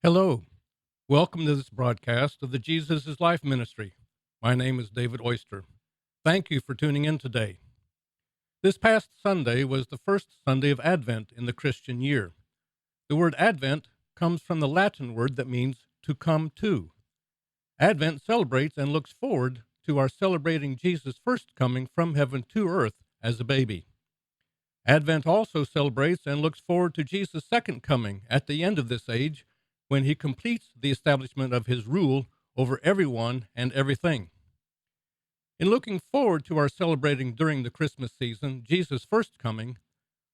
Hello. Welcome to this broadcast of the Jesus is Life ministry. My name is David Oyster. Thank you for tuning in today. This past Sunday was the first Sunday of Advent in the Christian year. The word Advent comes from the Latin word that means to come to. Advent celebrates and looks forward to our celebrating Jesus' first coming from heaven to earth as a baby. Advent also celebrates and looks forward to Jesus' second coming at the end of this age, when he completes the establishment of his rule over everyone and everything. In looking forward to our celebrating during the Christmas season Jesus' first coming,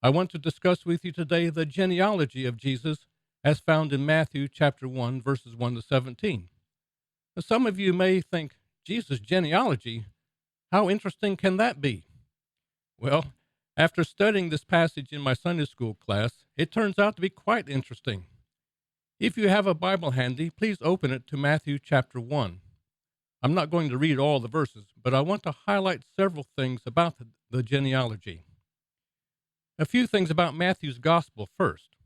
I want to discuss with you today the genealogy of Jesus as found in Matthew chapter 1, verses 1 to 17. Now, some of you may think, Jesus' genealogy, how interesting can that be? Well, after studying this passage in my Sunday school class, it turns out to be quite interesting. If you have a Bible handy, please open it to Matthew chapter 1. I'm not going to read all the verses, but I want to highlight several things about the genealogy. A few things about Matthew's gospel first.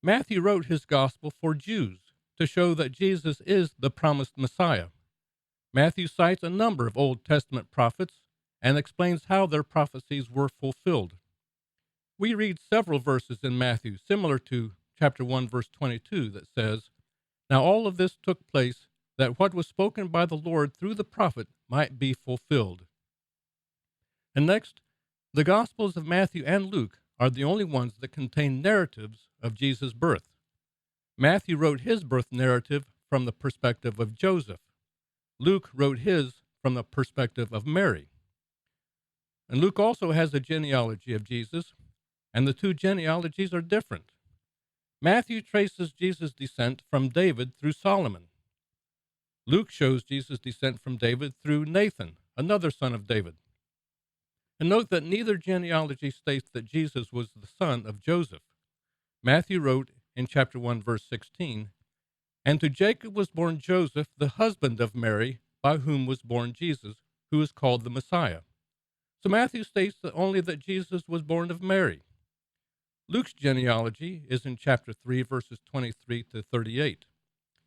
Matthew wrote his gospel for Jews to show that Jesus is the promised Messiah. Matthew cites a number of Old Testament prophets and explains how their prophecies were fulfilled. We read several verses in Matthew similar to chapter 1, verse 22, that says, "Now all of this took place that what was spoken by the Lord through the prophet might be fulfilled." And next, the Gospels of Matthew and Luke are the only ones that contain narratives of Jesus' birth. Matthew wrote his birth narrative from the perspective of Joseph. Luke wrote his from the perspective of Mary. And Luke also has a genealogy of Jesus, and the two genealogies are different. Matthew traces Jesus' descent from David through Solomon. Luke shows Jesus' descent from David through Nathan, another son of David. And note that neither genealogy states that Jesus was the son of Joseph. Matthew wrote in chapter 1, verse 16, "And to Jacob was born Joseph, the husband of Mary, by whom was born Jesus, who is called the Messiah." So Matthew states that only that Jesus was born of Mary. Luke's genealogy is in chapter 3, verses 23 to 38.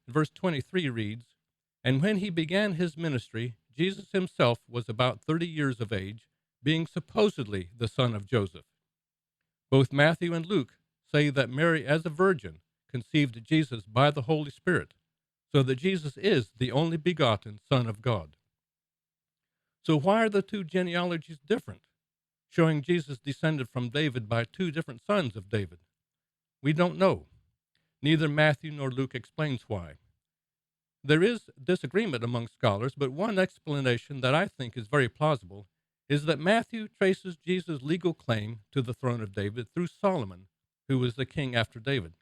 Verse 23 reads, "And when he began his ministry, Jesus himself was about 30 years of age, being supposedly the son of Joseph." Both Matthew and Luke say that Mary, as a virgin, conceived Jesus by the Holy Spirit, so that Jesus is the only begotten Son of God. So why are the two genealogies different, showing Jesus descended from David by two different sons of David? We don't know. Neither Matthew nor Luke explains why. There is disagreement among scholars, but one explanation that I think is very plausible is that Matthew traces Jesus' legal claim to the throne of David through Solomon, who was the king after David.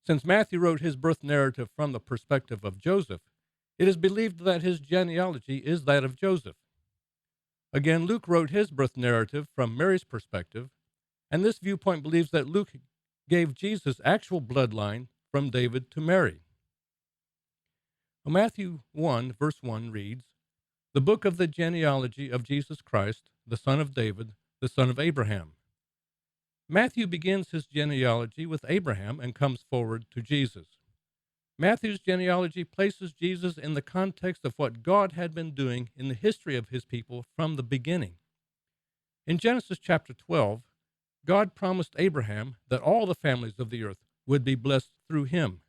Since Matthew wrote his birth narrative from the perspective of Joseph, it is believed that his genealogy is that of Joseph. Again, Luke wrote his birth narrative from Mary's perspective, and this viewpoint believes that Luke gave Jesus' actual bloodline from David to Mary. Well, Matthew 1, verse 1 reads, "The book of the genealogy of Jesus Christ, the son of David, the son of Abraham." Matthew begins his genealogy with Abraham and comes forward to Jesus. Matthew's genealogy places Jesus in the context of what God had been doing in the history of his people from the beginning. In Genesis chapter 12, God promised Abraham that all the families of the earth would be blessed through him.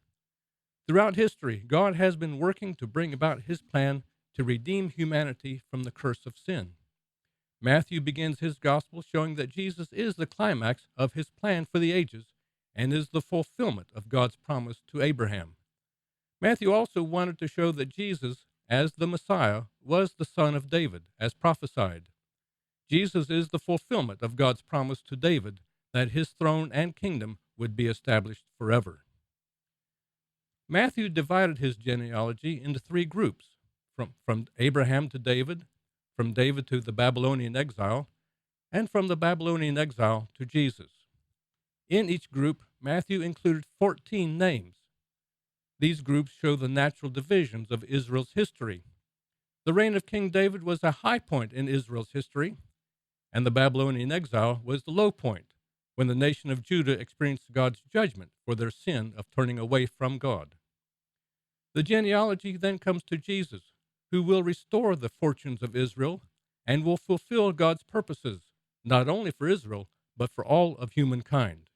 Throughout history, God has been working to bring about his plan to redeem humanity from the curse of sin. Matthew begins his gospel showing that Jesus is the climax of his plan for the ages and is the fulfillment of God's promise to Abraham. Matthew also wanted to show that Jesus, as the Messiah, was the son of David, as prophesied. Jesus is the fulfillment of God's promise to David that his throne and kingdom would be established forever. Matthew divided his genealogy into three groups, from Abraham to David, from David to the Babylonian exile, and from the Babylonian exile to Jesus. In each group, Matthew included 14 names. These groups show the natural divisions of Israel's history. The reign of King David was a high point in Israel's history, and the Babylonian exile was the low point, when the nation of Judah experienced God's judgment for their sin of turning away from God. The genealogy then comes to Jesus, who will restore the fortunes of Israel and will fulfill God's purposes, not only for Israel, but for all of humankind.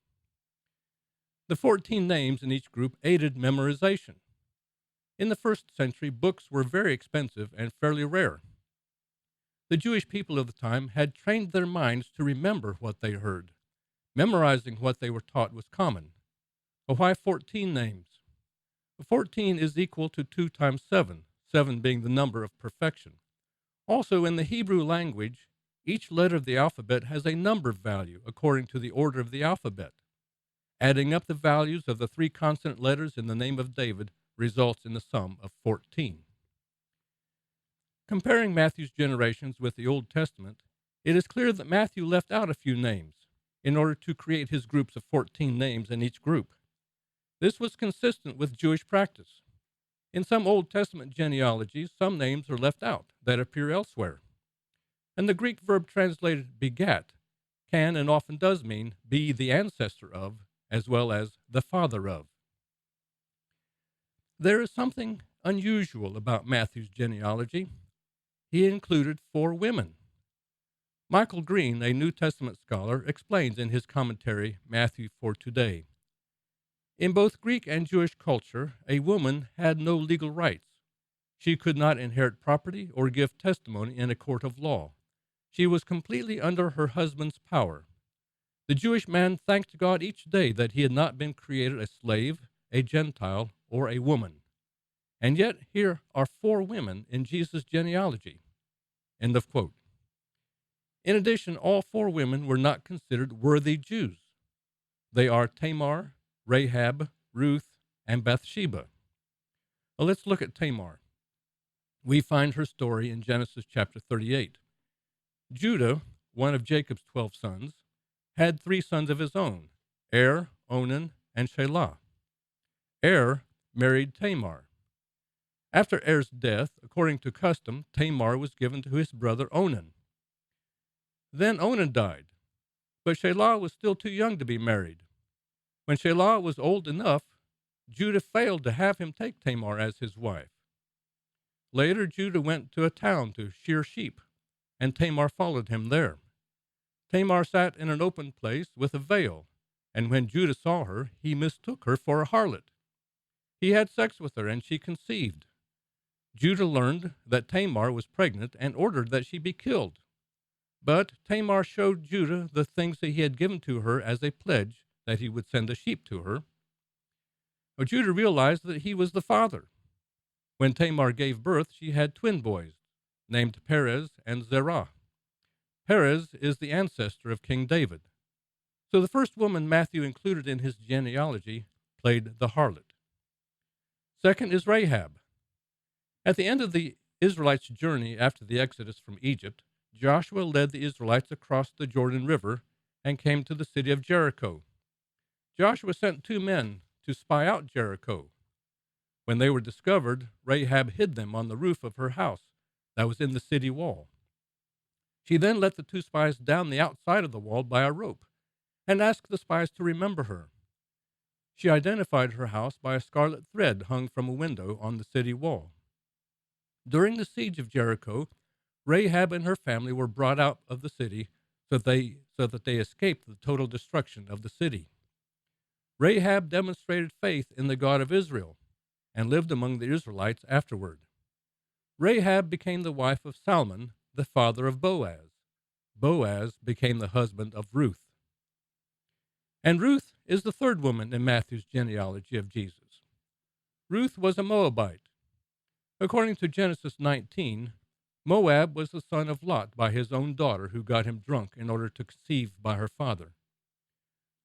The 14 names in each group aided memorization. In the first century, books were very expensive and fairly rare. The Jewish people of the time had trained their minds to remember what they heard. Memorizing what they were taught was common. But why 14 names? 14 is equal to 2 times 7, 7 being the number of perfection. Also, in the Hebrew language, each letter of the alphabet has a number value according to the order of the alphabet. Adding up the values of the 3 consonant letters in the name of David results in the sum of 14. Comparing Matthew's generations with the Old Testament, it is clear that Matthew left out a few names in order to create his groups of 14 names in each group. This was consistent with Jewish practice. In some Old Testament genealogies, some names are left out that appear elsewhere. And the Greek verb translated begat can and often does mean be the ancestor of, as well as the father of. There is something unusual about Matthew's genealogy. He included 4 women. Michael Green, a New Testament scholar, explains in his commentary, Matthew for Today. In both Greek and Jewish culture, a woman had no legal rights. She could not inherit property or give testimony in a court of law. She was completely under her husband's power. The Jewish man thanked God each day that he had not been created a slave, a Gentile, or a woman. And yet here are 4 women in Jesus' genealogy. End of quote. In addition, all 4 women were not considered worthy Jews. They are Tamar, Rahab, Ruth, and Bathsheba. Well, let's look at Tamar. We find her story in Genesis chapter 38. Judah, one of Jacob's 12 sons, had 3 sons of his own, Er, Onan, and Shelah. Er married Tamar. After Er's death, according to custom, Tamar was given to his brother Onan. Then Onan died, but Shelah was still too young to be married. When Shelah was old enough, Judah failed to have him take Tamar as his wife. Later, Judah went to a town to shear sheep, and Tamar followed him there. Tamar sat in an open place with a veil, and when Judah saw her, he mistook her for a harlot. He had sex with her, and she conceived. Judah learned that Tamar was pregnant and ordered that she be killed. But Tamar showed Judah the things that he had given to her as a pledge that he would send a sheep to her. But Judah realized that he was the father. When Tamar gave birth, she had twin boys, named Perez and Zerah. Perez is the ancestor of King David. So the first woman Matthew included in his genealogy played the harlot. Second is Rahab. At the end of the Israelites' journey after the Exodus from Egypt, Joshua led the Israelites across the Jordan River and came to the city of Jericho. Joshua sent 2 men to spy out Jericho. When they were discovered, Rahab hid them on the roof of her house that was in the city wall. She then let the 2 spies down the outside of the wall by a rope and asked the spies to remember her. She identified her house by a scarlet thread hung from a window on the city wall. During the siege of Jericho, Rahab and her family were brought out of the city so that they escaped the total destruction of the city. Rahab demonstrated faith in the God of Israel and lived among the Israelites afterward. Rahab became the wife of Salmon, the father of Boaz. Boaz became the husband of Ruth. And Ruth is the 3rd woman in Matthew's genealogy of Jesus. Ruth was a Moabite. According to Genesis 19, Moab was the son of Lot by his own daughter, who got him drunk in order to conceive by her father.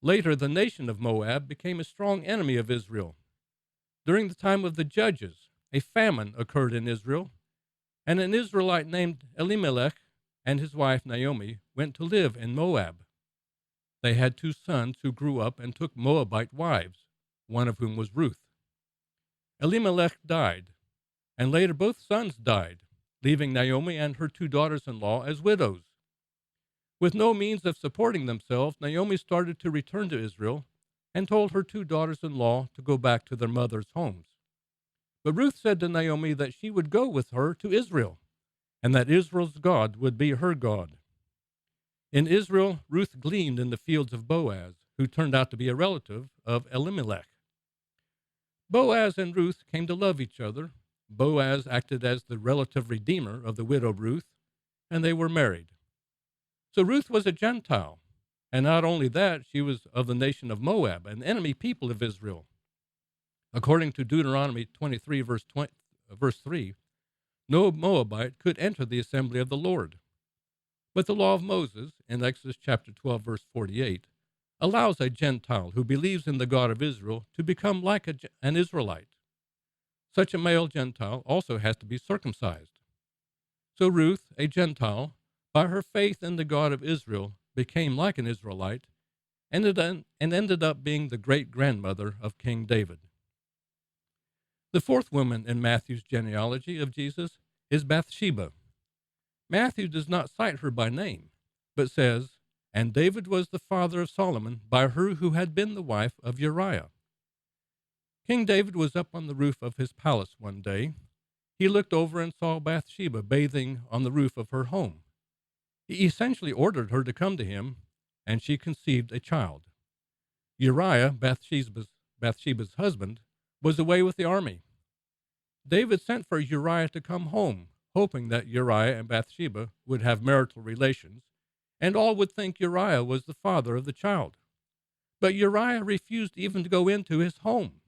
Later, the nation of Moab became a strong enemy of Israel. During the time of the Judges, a famine occurred in Israel, and an Israelite named Elimelech and his wife Naomi went to live in Moab. They had 2 sons who grew up and took Moabite wives, one of whom was Ruth. Elimelech died, and later both sons died, leaving Naomi and her 2 daughters-in-law as widows. With no means of supporting themselves, Naomi started to return to Israel and told her two daughters-in-law to go back to their mother's homes. But Ruth said to Naomi that she would go with her to Israel, and that Israel's God would be her God. In Israel, Ruth gleaned in the fields of Boaz, who turned out to be a relative of Elimelech. Boaz and Ruth came to love each other. Boaz acted as the relative redeemer of the widow Ruth, and they were married. So Ruth was a Gentile, and not only that, she was of the nation of Moab, an enemy people of Israel. According to Deuteronomy 23, verse 3, no Moabite could enter the assembly of the Lord. But the law of Moses, in Exodus chapter 12, verse 48, allows a Gentile who believes in the God of Israel to become like an Israelite. Such a male Gentile also has to be circumcised. So Ruth, a Gentile, by her faith in the God of Israel, became like an Israelite and ended up being the great-grandmother of King David. The fourth woman in Matthew's genealogy of Jesus is Bathsheba. Matthew does not cite her by name, but says, "And David was the father of Solomon by her who had been the wife of Uriah." King David was up on the roof of his palace one day. He looked over and saw Bathsheba bathing on the roof of her home. He essentially ordered her to come to him, and she conceived a child. Uriah, Bathsheba's husband, was away with the army. David sent for Uriah to come home, hoping that Uriah and Bathsheba would have marital relations, and all would think Uriah was the father of the child. But Uriah refused even to go into his home.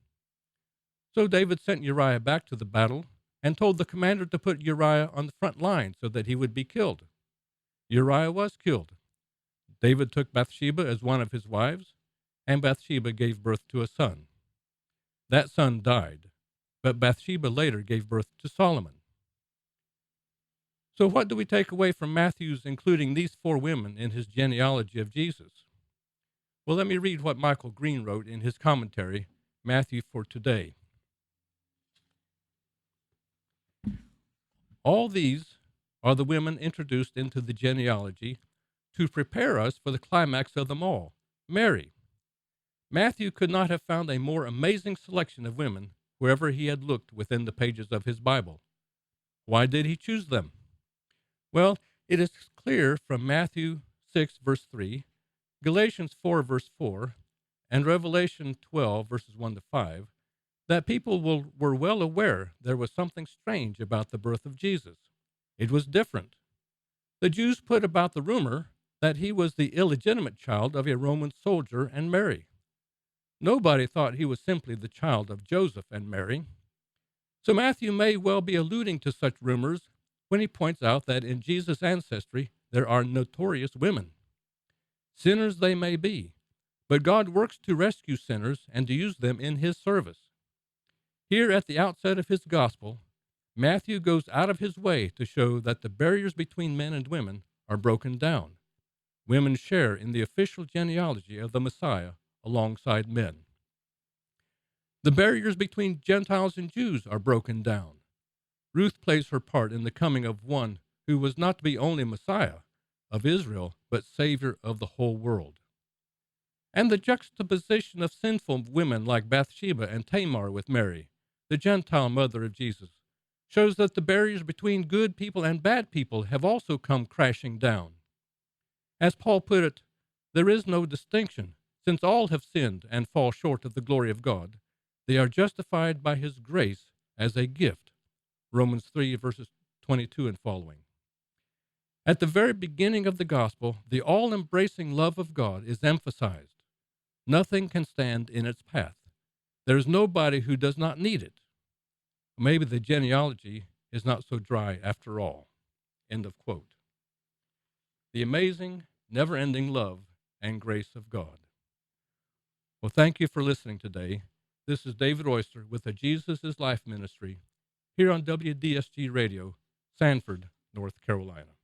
So David sent Uriah back to the battle and told the commander to put Uriah on the front line so that he would be killed. Uriah was killed. David took Bathsheba as one of his wives, and Bathsheba gave birth to a son. That son died, but Bathsheba later gave birth to Solomon. So what do we take away from Matthew's including these four women in his genealogy of Jesus? Well, let me read what Michael Green wrote in his commentary, Matthew for Today. All these are the women introduced into the genealogy to prepare us for the climax of them all, Mary. Matthew could not have found a more amazing selection of women wherever he had looked within the pages of his Bible. Why did he choose them? Well, it is clear from Matthew 6, verse 3, Galatians 4, verse 4, and Revelation 12, verses 1 to 5, that people were well aware there was something strange about the birth of Jesus. It was different. The Jews put about the rumor that he was the illegitimate child of a Roman soldier and Mary. Nobody thought he was simply the child of Joseph and Mary. So Matthew may well be alluding to such rumors when he points out that in Jesus' ancestry there are notorious women. Sinners they may be, but God works to rescue sinners and to use them in his service. Here at the outset of his gospel, Matthew goes out of his way to show that the barriers between men and women are broken down. Women share in the official genealogy of the Messiah alongside men. The barriers between Gentiles and Jews are broken down. Ruth plays her part in the coming of one who was not to be only Messiah of Israel, but Savior of the whole world. And the juxtaposition of sinful women like Bathsheba and Tamar with Mary, the Gentile mother of Jesus, shows that the barriers between good people and bad people have also come crashing down. As Paul put it, there is no distinction, since all have sinned and fall short of the glory of God. They are justified by his grace as a gift. Romans 3, verses 22 and following. At the very beginning of the gospel, the all-embracing love of God is emphasized. Nothing can stand in its path. There is nobody who does not need it. Maybe the genealogy is not so dry after all. End of quote. The amazing, never-ending love and grace of God. Well, thank you for listening today. This is David Oyster with the Jesus is Life Ministry here on WDSG Radio, Sanford, North Carolina.